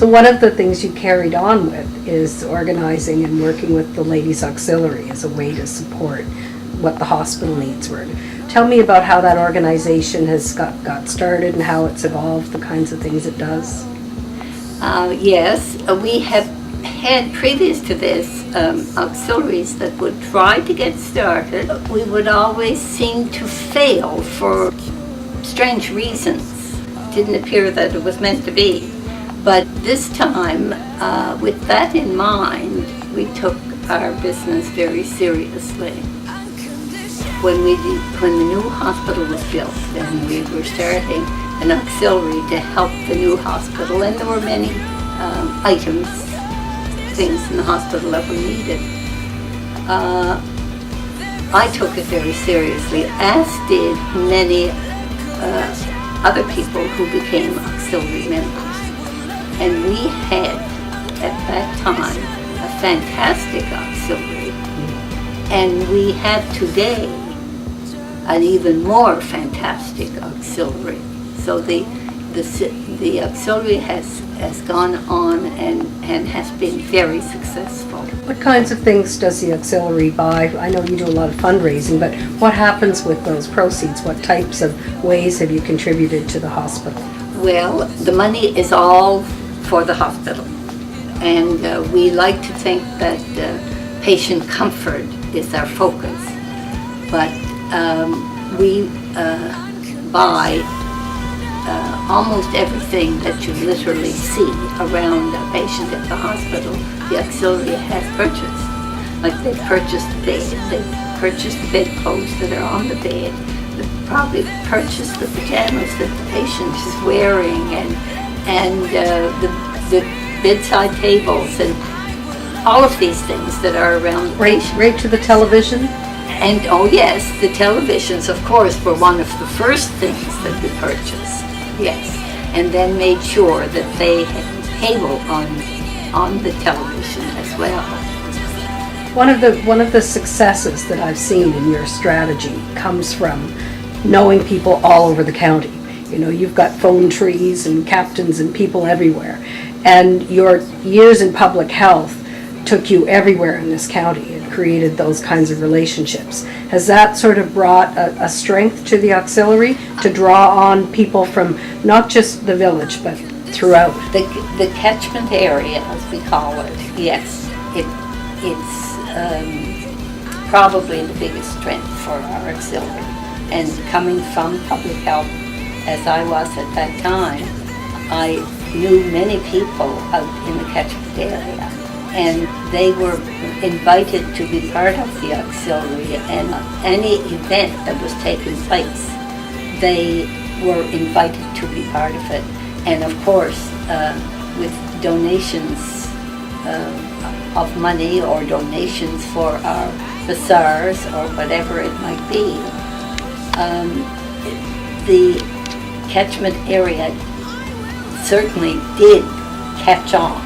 So one of the things you carried on with is organizing and working with the Ladies Auxiliary as a way to support what the hospital needs were. Tell me about how that organization has got started and how it's evolved, the kinds of things it does. Yes, we have had previous to this auxiliaries that would try to get started. We would always seem to fail for strange reasons. It didn't appear that it was meant to be. But this time, with that in mind, we took our business very seriously. When the new hospital was built, and we were starting an auxiliary to help the new hospital, and there were many items, things in the hospital that were needed. I took it very seriously, as did many other people who became auxiliary members. And we had, at that time, a fantastic auxiliary. And we have today an even more fantastic auxiliary. So the auxiliary has gone on and has been very successful. What kinds of things does the auxiliary buy? I know you do a lot of fundraising, but what happens with those proceeds? What types of ways have you contributed to the hospital? Well, the money is all for the hospital. And we like to think that patient comfort is our focus. But we buy almost everything that you literally see around a patient at the hospital. The auxiliary has purchased. Like they've purchased the bed, they've purchased the bedclothes that are on the bed, they've probably purchased the pajamas that the patient is wearing, and the bedside tables, and all of these things that are around the patient. Right to the television? And oh yes, the televisions, of course, were one of the first things that we purchased. Yes, and then made sure that they had cable on the television as well. One of the successes that I've seen in your strategy comes from knowing people all over the county. You know, you've got phone trees and captains and people everywhere. And your years in public health took you everywhere in this county and created those kinds of relationships. Has that sort of brought a strength to the auxiliary to draw on people from not just the village, but throughout? The catchment area, as we call it, yes, it's probably the biggest strength for our auxiliary. And coming from public health, as I was at that time, I knew many people out in the catchment area, and they were invited to be part of the auxiliary, and any event that was taking place, they were invited to be part of it. And of course, with donations of money or donations for our bazaars or whatever it might be, the catchment area certainly did catch on.